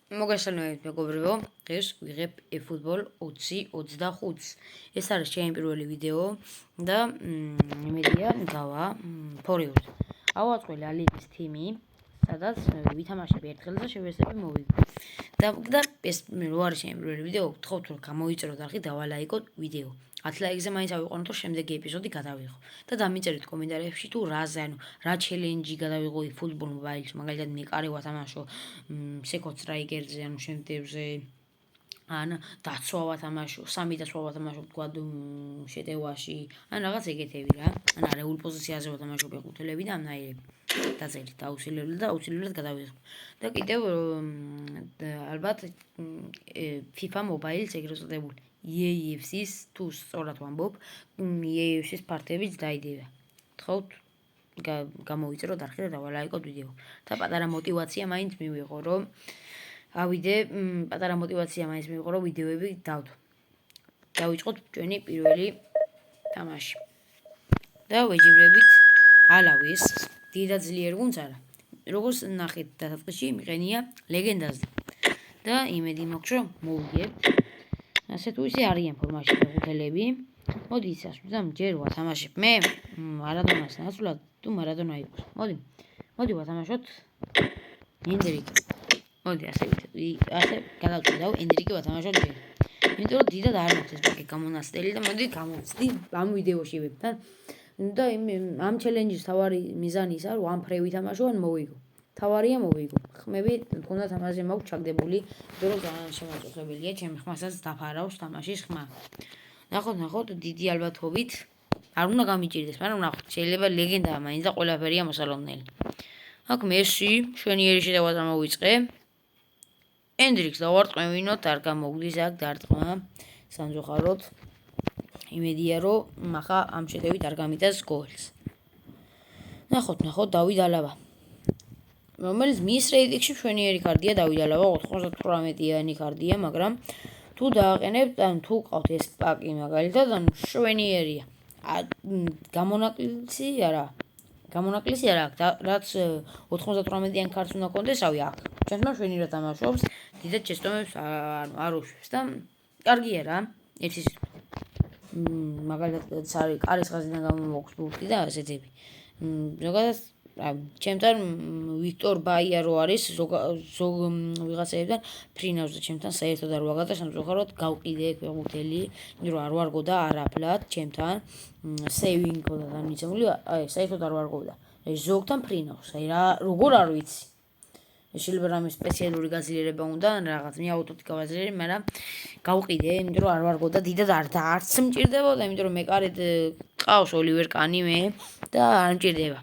მოგესალმებით მეგობრებო, დღეს ვიღებ eFootball 20-25. ეს არის ჩემი პირველი ვიდეო და იმედია გავა ფორიურს. ავაწყვილ ალიგის თიმი, სადაც ვითამაშები ერთხელ და შევესწრები მოვიგო. და ეს რო არის ჩემი პირველი ვიდეო, გთხოვთ რომ გამოიწეროთ არხი და ვალაიკოთ ვიდეო. 10 ლაიქზე მაინც ავიყვანოთ, რომ შემდეგი ეპიზოდი გადავიღო. და დამიწერეთ კომენტარებში თუ რა ჩელენჯი გადავიღო eFootball Mobile-ში, მაგალითად მეკარე ვათამაშო Second Striker-ზე, ანუ შემტევზე, ან დაცვა ვათამაშო, 3 დაცვა ვათამაშო თქვა შეტევაში, ან რაღაც ეგეთები რა. ან არეულ პოზიციაზე ვათამაშო ფეხბურთელები და ამნაირები. დაწერით აუცილებლად გადავიღო. და კიდევ ალბათ FIFA Mobile-ს ეგრეთ წოდებული EAFC-ს თუ სწორად ვამბობ, EAFC-ს ფართებიც დაიდევა. გთხოვთ გამოვიწეროთ არხი და დავალაიკოთ ვიდეო. და პატარა мотивация მაინც მივიღო, რომ ვიდეოები დავდო. დავიწყოთ ჩვენი პირველი თამაში. და ვეჯიბრებით ალავის დიდად ძლიერ გუნდს არა. როგორც ნახეთ დასაწყისში მიყენია ლეგენდაზე. და იმედი მაქვს, რომ მოვიგებთ. ასე თუ ისე არიან ფორმაში ფეხბურთელები. მოდი ისასვიდამ ჯერ ვათამაშებ. მე მარადონას ნაცვლად თუ მარადონა იყოს. მოდი ვათამაშოთ ენდრიკი. მოდი ასე გადავწყვიტავ ენდრიკი ვათამაშოთ ჯერ. იმიტომ რომ დიდად არ მაქვს ეს ბაკი გამონასტელი და მოდი გამოვწდი ამ ვიდეოში ვებთან. და ამ ჩელენჯის თავარი მიზანი ის არის, რომ ფრე ვითამაშო ან მოვიგო. თავარია მოვიგო. ხმები თუნდაც ამაზე მაქვს ჩაგდებული, იმიტომ რომ ძალიან შემაწუხებელია ჩემი ხმასაც დაფარავს თამაშის ხმა. ნახოთ დიდი ალბათობით არ უნდა გამიჭირდეს, მაგრამ ნახოთ, შეიძლება ლეგენდაა მაინც და ყველაფერია მოსალოდნელი. აქ მესი, შვენიერი შეტევა მოვიწყე. ენდრიქს დავარტყმევინოთ, არ გამოგდის აქ დარტყმა. სამწუხაროდ იმედია რომ ახლა ამ შეტევით არ გამიტანს გოლს. ნახოთ დავით ალაბა. რომელიც მის რეიტინგში შვენიერი კარდია დავით ალაბა 98-იანი კარდია, მაგრამ თუ დააყენებთ, ან თუ ყავთ ეს პაკი მაგალითად, ან შვენიერია. გამონაკლისი არა აქვს, რაც 98-იან კარდს უნდა კონდეს, რავი აქ. ჩვენმა შვენიერად თამაშობს, დიდად შეცდომებს არ უშვებს და კარგია რა. ერთი მაგალითად არის კარის ხაზიდან გამომოქვს ბურთი და ასეთები. ზოგადად ჩემთან ვიქტორ ბაია რო არის ვიღაცებიდან ფრინავზე ჩემთან საერთოდ არ ვაგა და სამწუხაროდ გავყიდე ფეხბურთელი, იმიტომ რომ არ ვარგოდა არაფლად ჩემთან სეივინგ ქონდა დამიცემული, საერთოდ არ ვარგობდა. ზოგთან ფრინავს, როგორ არ ვიცი. შეიძლება რამე სპეციალური გაძლიერება უნდა, რაღაც მეაუტოთი გავაძლიერე, მაგრამ გავყიდე, იმიტომ რომ არ ვარგოდა დიდად არც მჭირდებოდა, იმიტომ რომ მეკარედ ყავს ოლივერ კანი მე და არ მჭირდება.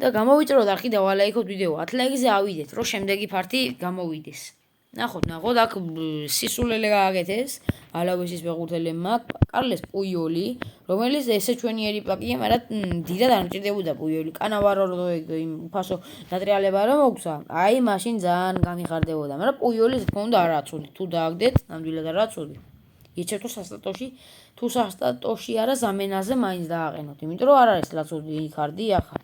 და გამოვიწეროთ არხი და ვალაიკოთ ვიდეო. 10 ლაიქზე ავიდეთ, რომ შემდეგი ფართი გამოვიდეს. ნახოთ, აქ სისულელე გააკეთეს ალავესის ფეხბურთელებმა, კარლეს პუიოლი, რომელიც ესე ჩვენიერი პაკია, მაგრამ დიდად არ მჭირდებოდა პუიოლი. კანავარო იმ უფასო დატრიალება რა მოგცა, აი მაშინ ძალიან გამიხარდებოდა, მაგრამ პუიოლი თქო უნდა არ აცოდი. თუ დააგდეთ, ნამდვილად არ აცოდი. იცით თუ სასტატოში არა ზამენაზე მაინც დააყენოთ, იმიტომ რომ არ არის ლაცოდი კარდი ახლა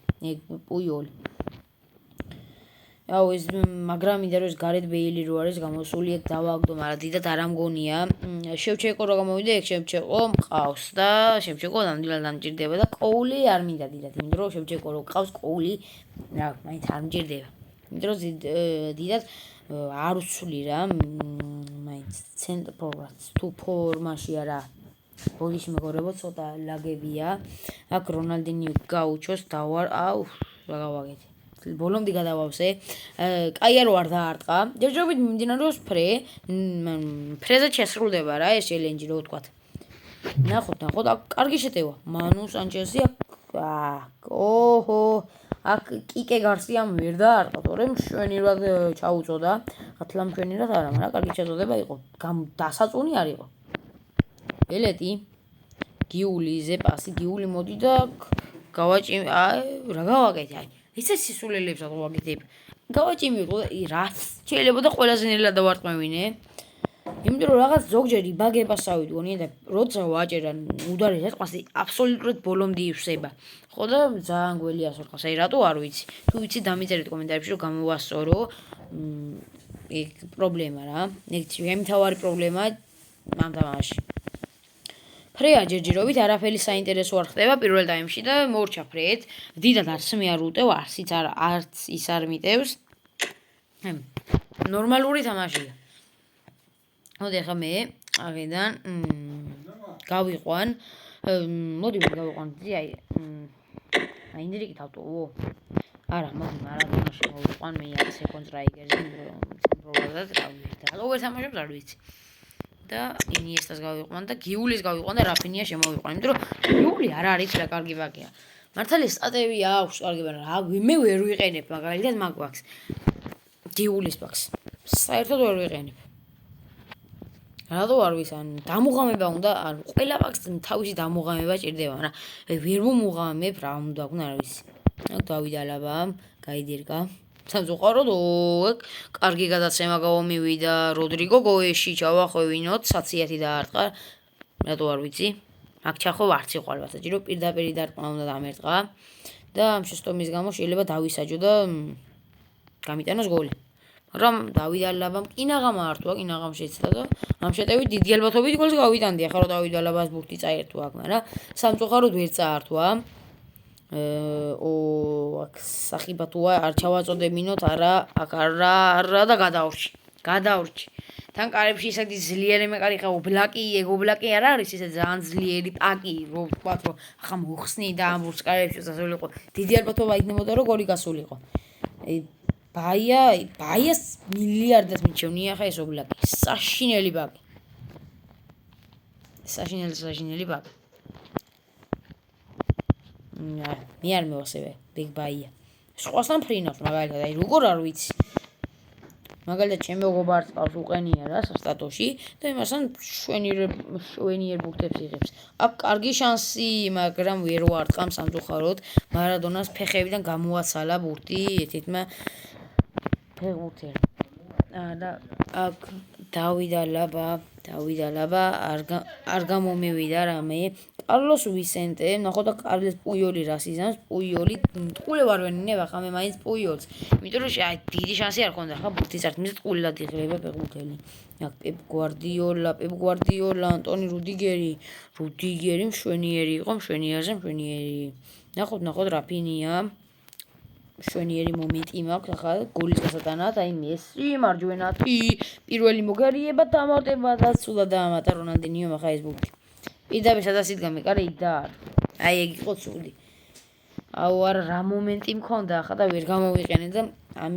პუიოლი. ეს მაგრამ მინდა რომ ეს გარეთ ბეილი რო არის გამოსული, ეგ დავაგდო, მაგრამ დიდად არ ამგონია. შევჩეკო რო გამოვიდა, ეგ შევჩეკო მყავს და შევჩეკო ნამდვილად ამჭირდება და კოული არ მინდა დიდად, იმიტომ რომ შევჩეკო რო ყავს კოული, რა, მაინც არ მჭირდება. იმიტომ რომ დიდად არ უცვლი რა, მაინც ცენტრ ფორმას თუ ფორმაში არა. ბოდიში მეგობრებო, ცოტა ლაგებია. აქ რონალდინიო გაუჩოს დავარ, რა გავაკეთე. ბოლომდე გადავავსე. კაი არ ვარ დაარტყა. ჯერჯერობით მიმდინარეობს ფრეზე შესრულდება რა ეს ჩელენჯი რო ვთქვათ. ნახოთ, აქ კარგი შეტევა. მანუ სანჩეზი აქ კიკე გარსიამ ვერ დაარტყა, თორემ შვენიერად ჩაუწოდა. ათლა შვენიერად არა, მაგრამ კარგი შეწოდება იყო. დასაწუნი არ იყო. ელეტი გიულიზე პასი, გიული მოდი და გავაჭიმ, რა გავაკეთე, ისე სისულელებს ვაკეთებ. გავაჭიმიო რა შეიძლება და ყველაზე ნელა დავარტყმევინე. იმიტომ რომ რაღაც ზოგჯერ იბაგებას ავიდგონია და როცა ვაჭერა უდარი ეთყვასი აბსოლუტურად ბოლომდე ივსება. ხო და ძალიან გველია სურყავს. აი რატო არ ვიცი. თუ ვიცი დამიწერეთ კომენტარებში რომ გამოვასწორო. პრობლემა რა. ეგ მთავარი პრობლემაა ამ თამაშში. ფრეა ჯერჯერობით არაფერი საინტერესო არ ხდება პირველ ტაიმში და მორჩა ფრედ. დიდად არც მე არ უტევ, არც ის არ მიტევს. ნორმალური თამაშია. მოდი ახლა მე აღიდან გავიყვან. მოდი მე გავიყვან. აი ინდრიკით ავტოვო. არა, მოდი მარადონაში გავიყვან მე 100 სეკუნდს რაიგერზე პრობლემად რა ვერ თამაშობს არ ვიცი. და ინიესტას გავიყვან და გიულის გავიყვან და რაფინია შემოვიყვან. იმიტომ რომ გიული არ არის რა კარგი ვაკია. მართალია სტატები აქვს კარგი, მაგრამ მე ვერ ვიყენებ მაგალითად მაგ ვაკს. გიულის ვაკს. საერთოდ ვერ ვიყენებ. რატო არ ვის ან დამუღამება უნდა, ან ყველა ვაკს თავისი დამუღამება ჭირდება, მაგრამ ვერ მომუღამებ რა უნდა გქნა არ ვიცი. დავიდა ლაბა, გაიდირგა. სამწუხაროდ კარგი გადაცემა გამოვიდა როდრიგო გოეში ჩავახვევინოთ საციათი დაარტყა რატო არ ვიცი აქ ჩახო არც იყო ალბათ საჭირო პირდაპირ დარტყმა უნდა დამერტყა და ამ შეცდომის გამო შეიძლება დავისაჯო და გამიტანოს გოლი მაგრამ დავიდა ლაბამ კინაღამ ართვა კინაღამ შეცდა და ამ შეტევით დიდი ალბათობით გოლს გავიტანდი ახლა რომ დავიდა ლაბას ბურთი წაერთვა აქ მაგრამ სამწუხაროდ ვერ წაართვა აქ სახიბათუა არ ჩავაწოდებინოთ არა აქ არა და გადაურჩი თან კარებში ისეთი ძლიერი მეკარი ხა ობლაკი ეგ ობლაკი არ არის ისე ძალიან ძლიერი პაკი რო ვთქვათ რომ ახლა მოხსნი და ამ ბურთს კარებში დასულიყო დიდი ალბათობა იქნებოდა რომ გოლი გასულიყო ბაიას მილიარდად მიჩვენია ხა ეს ობლაკი საშინელი პაკი საშინელი პაკი მე არ მევასებე ბიგ ბაია სხვასთან ფრინავს მაგალითად აი როგორ არ ვიცი მაგალითად ჩემი მეგობარს ყავს უყენია რა სტატოში და იმასთან შვენიერ ბურთებს იღებს აქ კარგი შანსი მაგრამ ვერ ვარტყამ სამწუხაროდ მარადონას ფეხებიდან გამოაცალა ბურთი ერთ-ერთმა ფეხბურთელმა და აქ დავიდა ლაბა არ გამომივიდა რამე კარლოს ვისენტე ნახო და კარლეს პუიოლი რას იზამს პუიოლი ტყულე ვარ ვენინებ ახლა მე მაინც პუიოლს იმიტომ რომ დიდი შანსი არ ქონდა ხა ბურთის არტმის ტყულად იღრება ფეხბურთელი აქ პეპ გვარდიოლა ანტონი რუდიგერი მშვენიერი იყო მშვენიერზე მშვენიერი ნახოთ რაფინია მშვენიერი მომენტი მაქვს ახლა გოლის გასატანად აი მესი მარჯვენათი პირველი მოგერიება დამატება და სულად დაამატა რონალდინიომ ახლა ეს ბურთი პირდაპირ სადაც იდგა მეკარე იდა აი ეგ იყო ცუდი აუ არა რა მომენტი მქონდა ახლა და ვერ გამოვიყენე და ამ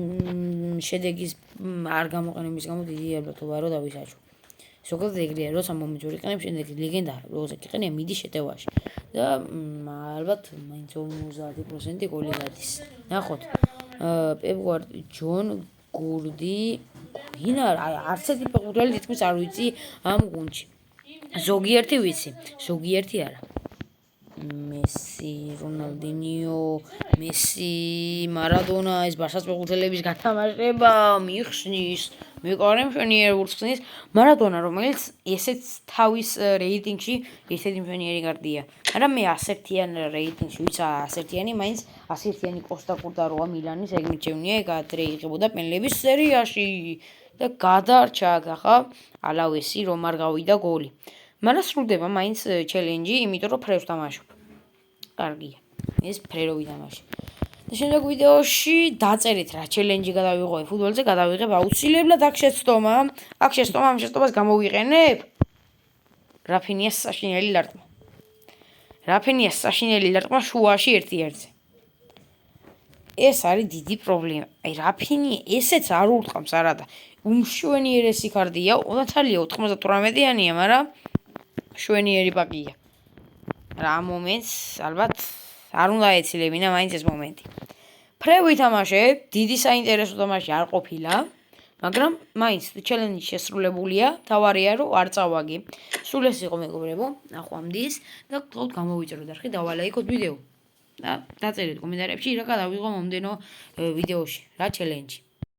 შედეგის არ გამოყენების გამო დიდი ალბათობა რომ დავისაჯო ზოგადად ეგრეა როცა მომენტს ვერ იყენებ შემდეგ ლეგენდა როცა იყენია მიდი შეტევაში და ალბათ მაინც 50% გოლი გადის ნახოთ პეპ გვარდი ჯონ გურდი ვინ არც ერთი ფეხბურთელი თითქმის არ ვიცი ამ გუნდში ზოგიერთი ვიცი ზოგიერთი არა მესი რონალდინიო მესი მარადონა ეს ბარსას ფეხბურთელების გათამაშება მიხსნის მეკარე მშვენიერი ბურთს მარადონა რომელიც ესეც თავის რეიტინგში ესეთი მშვენიერი გარდია მაგრამ მე 100-იან რეიტინგში ვიცა 100-იანი მაინც 100-იანი კოსტა კურტაროა მილანის ეგ მიჩვენია ეგ ადრე იღებოდა პენლების სერიაში და გადარჩა ახლა ალავესი რომ არ გავიდა გოლი მაგრამ სრულდება მაინც ჩელენჯი იმიტომ რომ ფრევს თამაშობ კარგია ეს ფრერო ვითამაში და შემდეგ ვიდეოში დაწერით რა ჩელენჯი გადავიღო ფუტბოლზე გადავიღებ აუცილებლად აქ შეცდომა ამ შეცდომას გამოვიყენებ რაფინიას საშინელი ლარტყმა შუაში ერთ-ერთზე ეს არის დიდი პრობლემა აი რაფინია ესეც არ ურტყამს არადა უმშვენიერესი კარდია თალია 98-იანია მაგრამ შვენიერი პაკია რა მომენტს ალბათ არ უნდა ეცილებინა მაინც ეს მომენტი ფრევ ვითამაშებ დიდი საინტერესო თამაში არ ყოფილა მაგრამ მაინც ჩელენჯი შესრულებულია თავარია რომ არ წავაგე სულ ეს იყო მეგობრებო ნახვამდის და გთხოვთ გამოვიწეროთ არხი დავალაიქოთ ვიდეო და დაწერეთ კომენტარებში რა გადავიღო მომდენო ვიდეოში რა ჩელენჯი